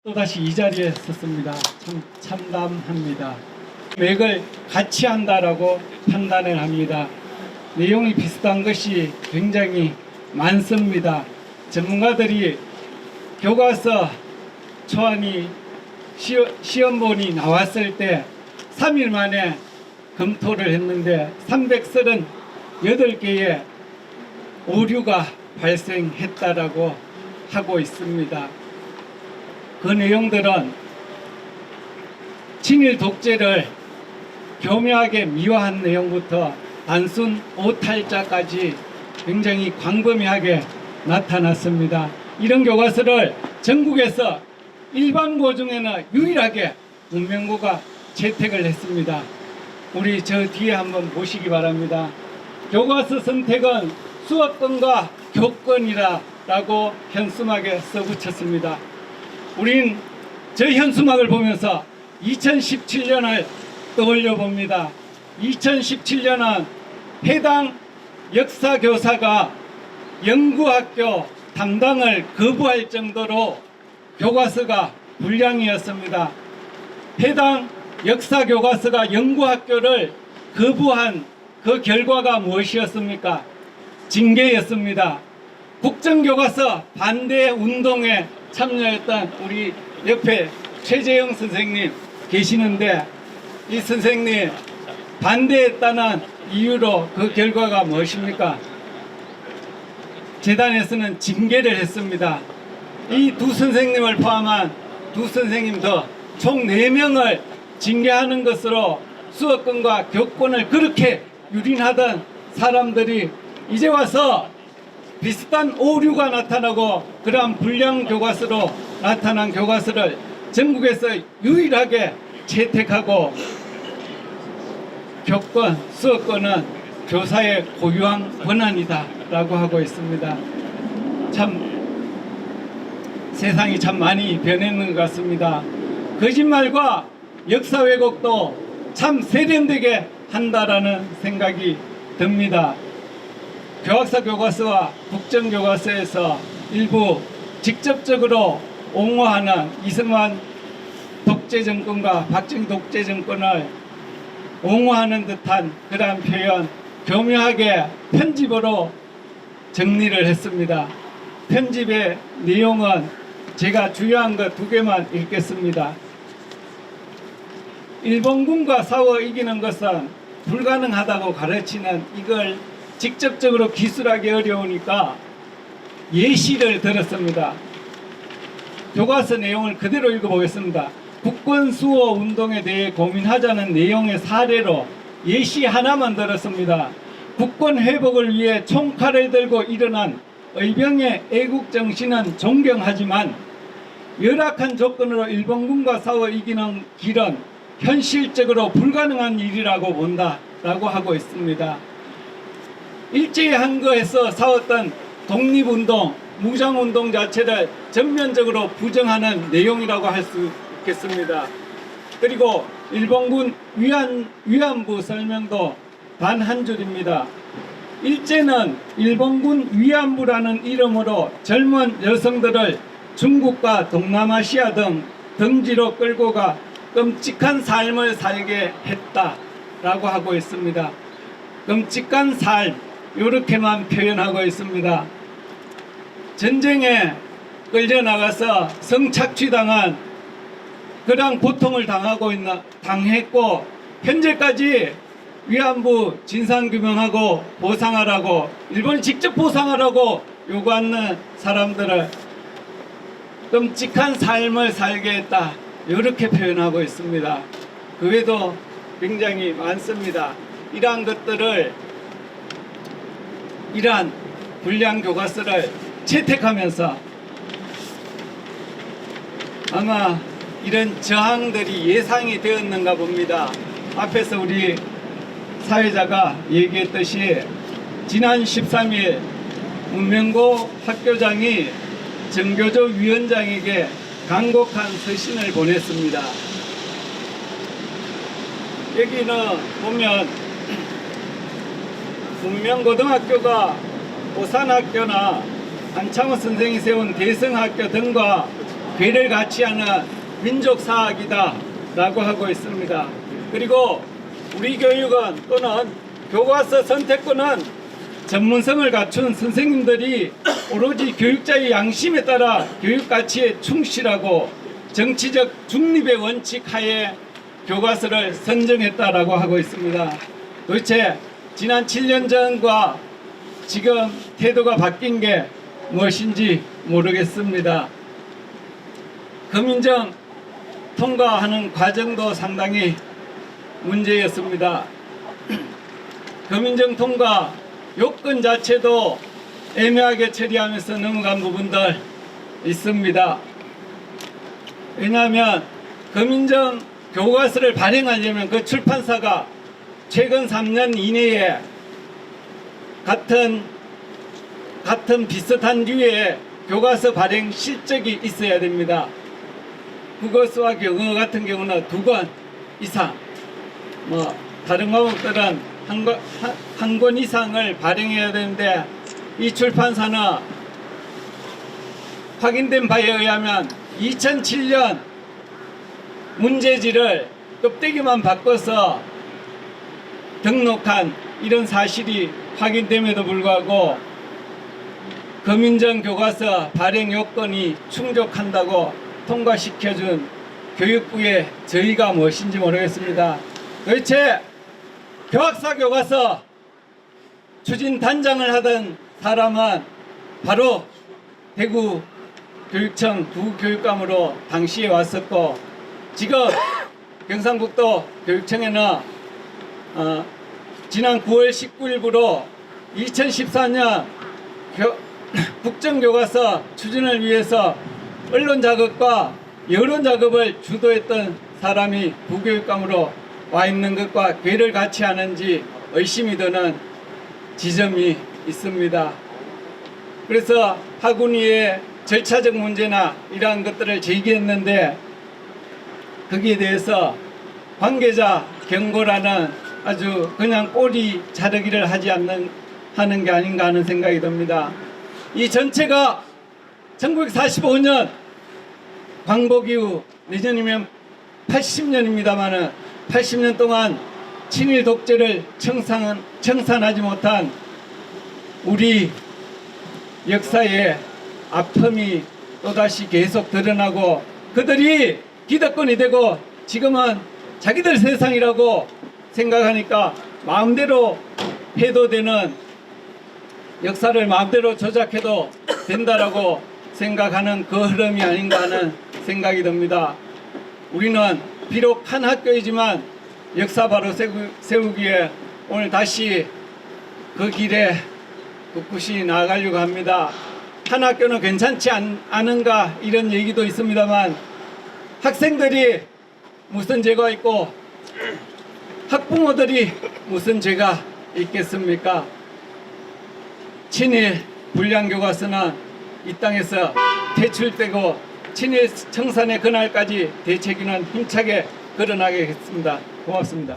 또다시 이 자리에 섰습니다. 참 참담합니다. 맥을 같이 한다라고 판단을 합니다. 내용이 비슷한 것이 굉장히 많습니다. 전문가들이 교과서 초안이 시험본이 나왔을 때 3일 만에 검토를 했는데 338개의 오류가 발생했다라고 하고 있습니다. 그 내용들은 친일 독재를 교묘하게 미화한 내용부터 단순 오탈자까지 굉장히 광범위하게 나타났습니다. 이런 교과서를 전국에서 일반고 중에는 유일하게 문명고가 채택을 했습니다. 우리 저 뒤에 한번 보시기 바랍니다. 교과서 선택은 수업권과 교권이라고 현수막에 써붙였습니다. 우린 저 현수막을 보면서 2017년을 떠올려 봅니다. 2017년은 해당 역사교사가 연구학교 담당을 거부할 정도로 교과서가 불량이었습니다. 해당 역사교과서가 연구학교를 거부한 그 결과가 무엇이었습니까? 징계였습니다. 국정교과서 반대 운동에 참여했던 우리 옆에 최재형 선생님 계시는데, 이 선생님 반대했다는 이유로 그 결과가 무엇입니까? 재단에서는 징계를 했습니다. 이 두 선생님을 포함한 두 선생님 더 총 4명을 징계하는 것으로 수업권과 교권을 그렇게 유린하던 사람들이 이제 와서 비슷한 오류가 나타나고 그러한 불량 교과서로 나타난 교과서를 전국에서 유일하게 채택하고 교권, 수업권은 교사의 고유한 권한이다 라고 하고 있습니다. 참 세상이 참 많이 변했는 것 같습니다. 거짓말과 역사 왜곡도 참 세련되게 한다라는 생각이 듭니다. 교학사 교과서와 국정교과서에서 일부 직접적으로 옹호하는 이승만 독재정권과 박정희 독재정권을 옹호하는 듯한 그러한 표현, 교묘하게 편집으로 정리를 했습니다. 편집의 내용은 제가 주요한 것 2개만 읽겠습니다. 일본군과 싸워 이기는 것은 불가능하다고 가르치는 이걸 직접적으로 기술하기 어려우니까 예시를 들었습니다. 교과서 내용을 그대로 읽어보겠습니다. 국권 수호 운동에 대해 고민하자는 내용의 사례로 예시 하나만 들었습니다. 국권 회복을 위해 총칼을 들고 일어난 의병의 애국정신은 존경하지만 열악한 조건으로 일본군과 싸워 이기는 길은 현실적으로 불가능한 일이라고 본다라고 하고 있습니다. 일제히 한거에서 싸웠던 독립운동, 무장운동 자체를 전면적으로 부정하는 내용이라고 할 수 있겠습니다. 그리고 일본군 위안부 설명도 단 한 줄입니다. 일제는 일본군 위안부라는 이름으로 젊은 여성들을 중국과 동남아시아 등 등지로 끌고 가 끔찍한 삶을 살게 했다라고 하고 있습니다. 끔찍한 삶, 이렇게만 표현하고 있습니다. 전쟁에 끌려나가서 성착취당한 그러한 고통을 당했고 현재까지 위안부 진상규명하고 보상하라고, 일본이 직접 보상하라고 요구하는 사람들을 끔찍한 삶을 살게 했다, 이렇게 표현하고 있습니다. 그 외에도 굉장히 많습니다. 이러한 것들을, 이러한 불량 교과서를 채택하면서 아마 이런 저항들이 예상이 되었는가 봅니다. 앞에서 우리 사회자가 얘기했듯이 지난 13일 문명고 학교장이 정교조 위원장에게 간곡한 서신을 보냈습니다. 여기는 보면 문명고등학교가 오산학교나 안창호 선생이 세운 대성학교 등과 괴를 같이 하는 민족사학이다 라고 하고 있습니다. 그리고 우리 교육은 또는 교과서 선택권은 전문성을 갖춘 선생님들이 오로지 교육자의 양심에 따라 교육가치에 충실하고 정치적 중립의 원칙 하에 교과서를 선정했다라고 하고 있습니다. 도대체 지난 7년 전과 지금 태도가 바뀐 게 무엇인지 모르겠습니다. 금인정 통과하는 과정도 상당히 문제였습니다. 금인정 통과 요건 자체도 애매하게 처리하면서 넘어간 부분들 있습니다. 왜냐하면 금인정 교과서를 발행하려면 그 출판사가 최근 3년 이내에 같은 비슷한 류의 교과서 발행 실적이 있어야 됩니다. 국어수와 영어 같은 경우는 2권 이상, 다른 과목들은 한 권 이상을 발행해야 되는데, 이 출판사는 확인된 바에 의하면 2007년 문제지를 껍데기만 바꿔서 등록한 이런 사실이 확인됨에도 불구하고 금인정 교과서 발행 요건이 충족한다고 통과시켜준 교육부의 저희가 무엇인지 모르겠습니다. 도대체 교학사 교과서 추진단장을 하던 사람은 바로 대구 교육청 부교육감으로 당시에 왔었고, 지금 경상북도 교육청에는 지난 9월 19일부로 2014년 국정교과서 추진을 위해서 언론 작업과 여론 작업을 주도했던 사람이 부교육감으로 와 있는 것과 괴를 같이 하는지 의심이 드는 지점이 있습니다. 그래서 학운위의 절차적 문제나 이러한 것들을 제기했는데, 거기에 대해서 관계자 경고라는 아주 그냥 꼬리 자르기를 하는 게 아닌가 하는 생각이 듭니다. 이 전체가 1945년 광복 이후, 내년이면 80년입니다만은 80년 동안 친일 독재를 청산하지 못한 우리 역사의 아픔이 또다시 계속 드러나고, 그들이 기득권이 되고 지금은 자기들 세상이라고 생각하니까 마음대로 해도 되는, 역사를 마음대로 조작해도 된다라고 생각하는 그 흐름이 아닌가 하는 생각이 듭니다. 우리는 비록 한 학교이지만 역사 바로 세우기에 오늘 다시 그 길에 꿋꿋이 나아가려고 합니다. 한 학교는 괜찮지 않은가 이런 얘기도 있습니다만, 학생들이 무슨 죄가 있고 학부모들이 무슨 죄가 있겠습니까? 친일 불량 교과서는 이 땅에서 퇴출되고 친일 청산의 그날까지 대책위는 힘차게 걸어나가겠습니다. 고맙습니다.